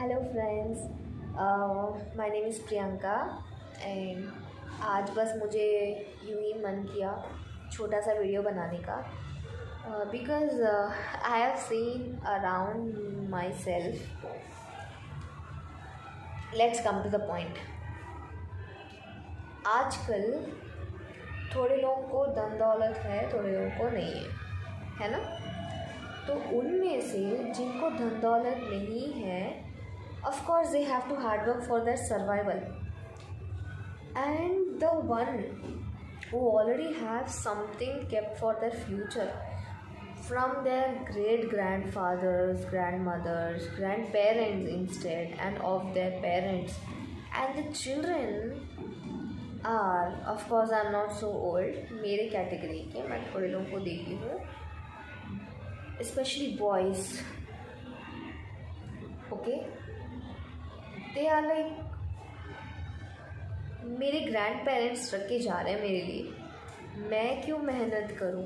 Hello friends, my name is Priyanka and आज बस मुझे यूं ही मन किया छोटा सा वीडियो बनाने का because I have seen around myself. Let's come to the point. आजकल थोड़े लोगों को धन दौलत है, थोड़े लोगों को नहीं है ना. तो उनमें से जिनको धन दौलत नहीं है, of course they have to hard work for their survival, and the one who already have something kept for their future from their great grandfathers, grandmothers, grandparents instead, and of their parents, and the children are, of course I'm not so old, मेरे category के मैं थोड़े लोगों को देखी हूँ, especially boys. Okay, they are like मेरे grand parents रख के जा रहे हैं मेरे लिए. मैं क्यों मेहनत करूं,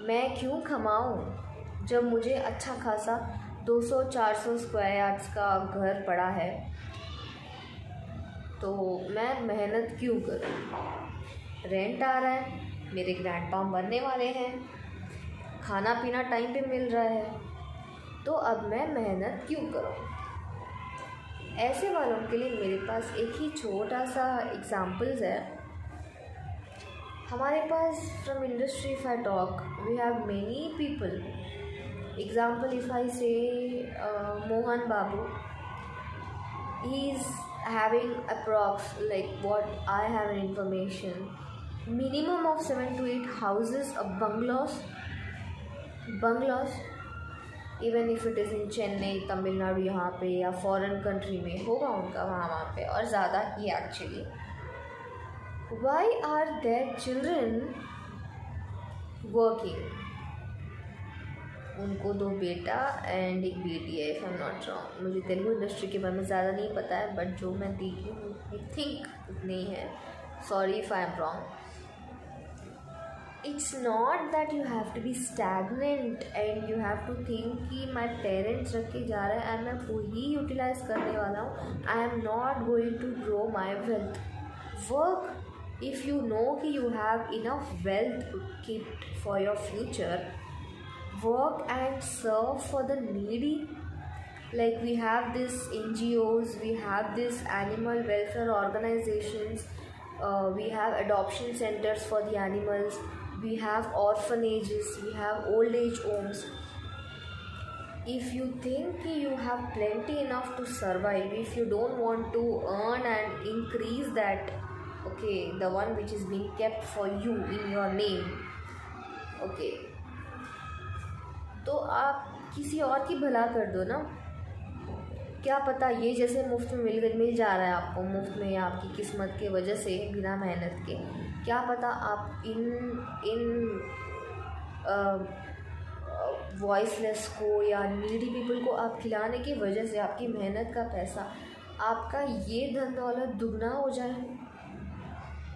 मैं क्यों कमाऊं जब मुझे अच्छा खासा 200-400 स्क्वायर यार्ड्स का घर पड़ा है. तो मैं मेहनत क्यों करूं. रेंट आ रहा है, मेरे ग्रैंड पा मरने वाले हैं, खाना पीना टाइम पे मिल रहा है, तो अब मैं मेहनत क्यों करूं. ऐसे वालों के लिए मेरे पास एक ही छोटा सा एग्जाम्पल्स है. हमारे पास from industry if I talk we have many people. Example if I say Mohan Babu, he is having approx like what I have an information minimum of 7 to 8 houses of bungalows, even if it is in Chennai, Tamil Nadu, यहाँ पे या foreign country में होगा उनका वहाँ पे, और ज़्यादा ही actually. Why are there children working. उनको 2 बेटा एंड एक बेटी है, if I am not wrong. मुझे तेलुगु इंडस्ट्री के बारे में ज़्यादा नहीं पता है, बट जो मैं देखी हूँ आई थिंक उतनी है. Sorry if I am wrong. It's not that you have to be stagnant and you have to think कि my parents रख के जा रहे हैं and मैं वही यूटिलाइज करने वाला हूँ. I am not going to grow my wealth. Work if you know कि you have enough wealth kept for your future. Work and serve for the needy. Like we have this NGOs, we have this animal welfare organizations, we have adoption centers for the animals. We have orphanages, we have old age homes. If you think you have plenty enough to survive, if you don't want to earn and increase that, okay, the one which is being kept for you in your name, okay, तो आप किसी और की भला कर दो ना. क्या पता ये जैसे मुफ्त में मिल जा रहा है आपको, मुफ्त में या आपकी किस्मत के वजह से बिना मेहनत के, क्या पता आप इन वॉइसलेस को या नीडी पीपल को आप खिलाने की वजह से आपकी मेहनत का पैसा, आपका ये धन दौलत दुगना हो जाए.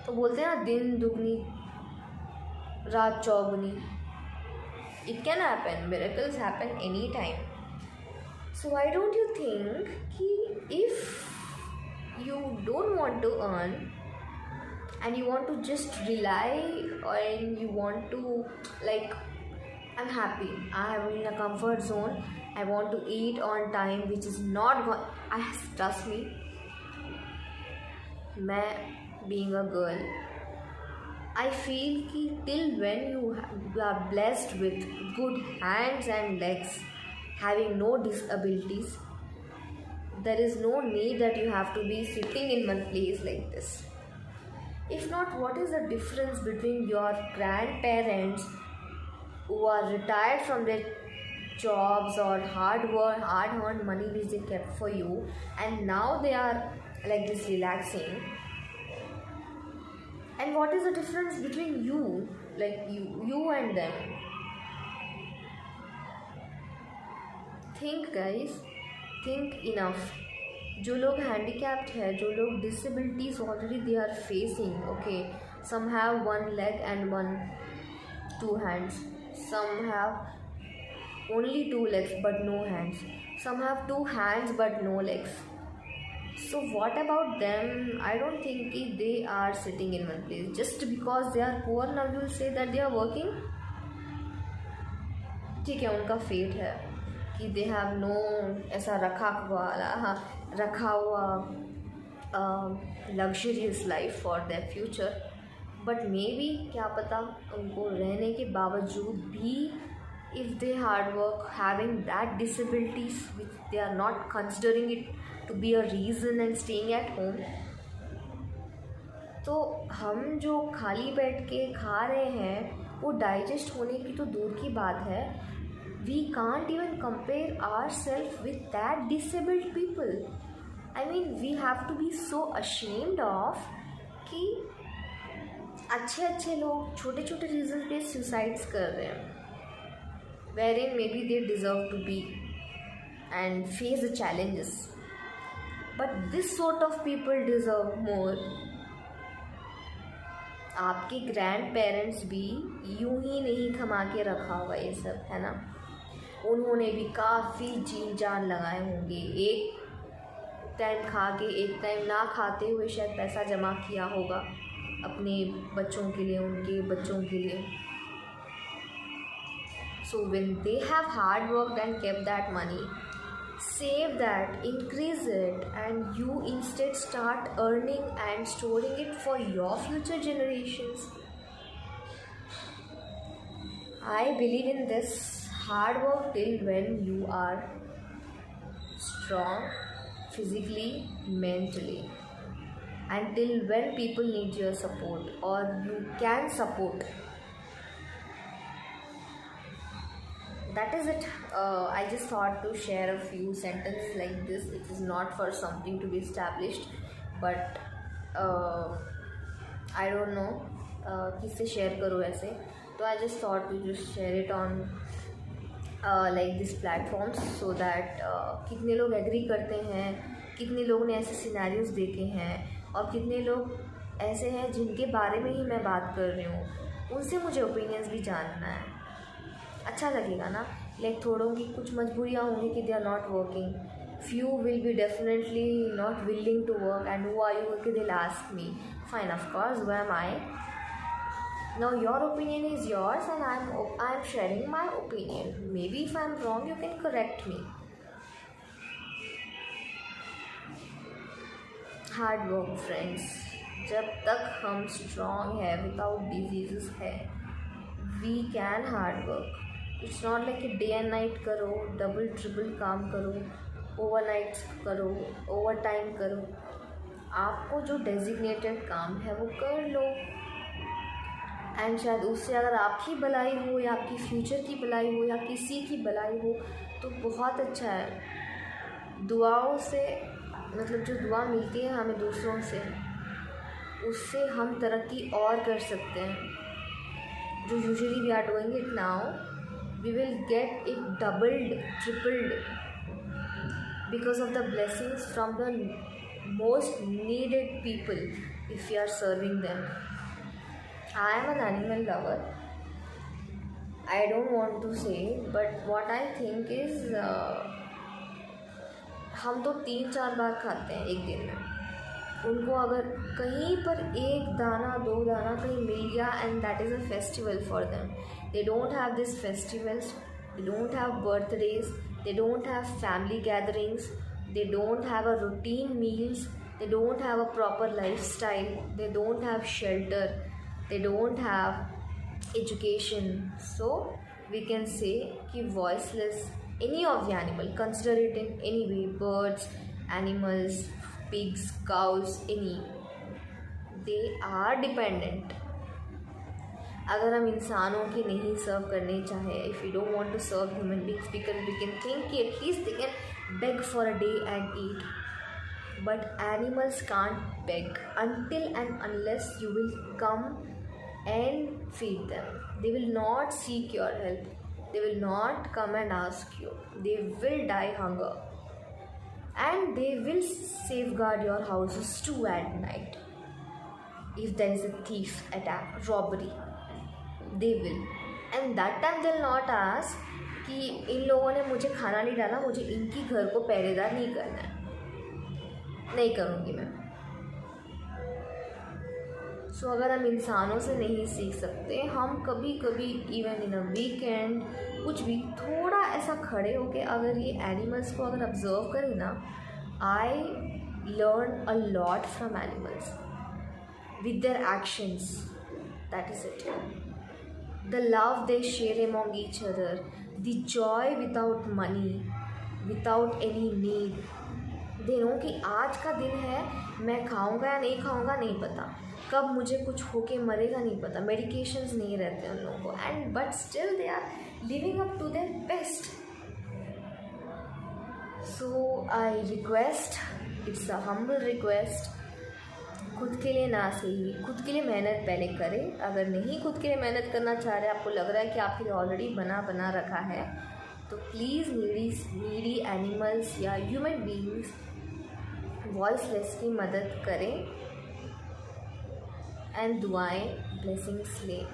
तो बोलते हैं ना, दिन दुगनी रात चौगुनी. It can happen, miracles happen any time. So why don't you think कि if you don't want to earn and you want to just rely and you want to like, I'm happy, I am in a comfort zone, I want to eat on time, which is not trust me, मैं being a girl, I feel कि till when you are blessed with good hands and legs, having no disabilities, there is no need that you have to be sitting in one place like this. If not, what is the difference between your grandparents who are retired from their jobs or hard earned money which they kept for you, and now they are like this relaxing, and what is the difference between you, like you and them? Think guys, think enough. जो लोग handicapped है, जो लोग disabilities already they are facing, okay, some have 1 leg and 2 hands, some have only 2 legs but no hands, some have two hands but no legs. So what about them? I don't think they are sitting in one place. Just because they are poor, now you will say that they are working. ठीक है, उनका fate है कि they have no ऐसा रखा हुआ luxurious life for their future. But may be क्या पता उनको रहने के बावजूद भी, if they hard work, having that disabilities which they are not considering it to be a reason and staying at home, तो हम जो खाली बैठ के खा रहे हैं वो डाइजेस्ट होने की तो दूर की बात है. We can't even compare ourselves with that disabled people. I mean, we have to be so ashamed of कि अच्छे लोग छोटे छोटे रीज़न पे सुसाइड्स कर रहे हैं, wherein maybe they deserve to be and face the challenges. But this sort of people deserve more. आपके ग्रैंड पेरेंट्स भी यूं ही नहीं थमा के रखा होगा ये सब, है ना. उन्होंने भी काफ़ी जी जान लगाए होंगे. एक टाइम खा के एक टाइम ना खाते हुए शायद पैसा जमा किया होगा अपने बच्चों के लिए, उनके बच्चों के लिए. So when they have hard worked and kept that money, save that, increase it, and you instead start earning and storing it for your future generations. I believe in this. Hard work till when you are strong physically, mentally, until when people need your support or you can support. That is it. I just thought to share a few sentences like this. It is not for something to be established, but I don't know किससे share करूँ ऐसे. तो I just thought to just share it on like this platforms so that कितने लोग agree करते हैं, कितने लोगों ने ऐसे सिनेरियोज देखे हैं और कितने लोग ऐसे हैं जिनके बारे में ही मैं बात कर रही हूँ, उनसे मुझे ओपिनियंस भी जानना है. अच्छा लगेगा ना. लाइक थोड़ों की कुछ मजबूरियाँ होंगी कि they are not working. Few will be definitely not willing to work and who are you कि they ask me. Fine, of course, who am I. Now your opinion is yours and I'm sharing my opinion. Maybe if I'm wrong you can correct me. Hard work friends. जब तक हम strong है, without diseases है, we can hard work. It's not like कि day and night करो, double triple काम करो, overnight करो, overtime करो. आपको जो designated काम है वो कर लो. एंड शायद उससे अगर आपकी भलाई हो या आपकी फ्यूचर की भलाई हो या किसी की भलाई हो तो बहुत अच्छा है. दुआओं से मतलब जो दुआ मिलती है हमें दूसरों से, उससे हम तरक्की और कर सकते हैं. जो usually we are doing it now, we will get it doubled, tripled because of the blessings from the most needed people if you are serving them. I am an animal lover. I don't want to say, but what I think is हम तो 3-4 बार खाते हैं एक दिन में. उनको अगर कहीं पर एक दाना 2 दाना कहीं मिल गया and that is a festival for them. They don't have these festivals. They don't have birthdays. They don't have family gatherings. They don't have a routine meals. They don't have a proper lifestyle. They don't have shelter. They don't have education. So we can say कि voiceless, any of the animal, consider it in any way, birds, animals, pigs, cows, any, they are dependent. अगर हम इंसानों की नहीं सर्व करने चाहे, if we don't want to serve human beings because we can think कि at least they can beg for a day and eat. But animals can't beg until and unless you will come and feed them. They will not seek your help. They will not come and ask you. They will die hunger. And they will safeguard your houses too at night. If there is a thief, attack, robbery, they will. And that time they will not ask कि इन लोगों ने मुझे खाना नहीं डाला, मुझे इनकी घर को पहरेदार नहीं करना है, नहीं करूँगी मैं। सो अगर हम इंसानों से नहीं सीख सकते, हम कभी कभी इवन इन अ वीकेंड कुछ भी थोड़ा ऐसा खड़े होके अगर ये एनिमल्स को अगर ऑब्जर्व करें ना, I learn a lot from animals with their actions. That is it. The love they share among each other, the joy without money, without any need. They know कि आज का दिन है, मैं खाऊंगा या नहीं खाऊंगा नहीं पता, कब मुझे कुछ होके मरेगा नहीं पता, मेडिकेशंस नहीं रहते उन लोगों को, and but still they are living up to their best. So I request, it's a humble request, खुद के लिए ना सही, खुद के लिए मेहनत पहले करें. अगर नहीं खुद के लिए मेहनत करना चाह रहे, आपको लग रहा है कि आपके लिए ऑलरेडी बना रखा है, तो प्लीज़ नीडी एनिमल्स या ह्यूमन बीइंग्स वॉइसलेस की मदद करें एंड दुआएं ब्लेसिंग्स लें.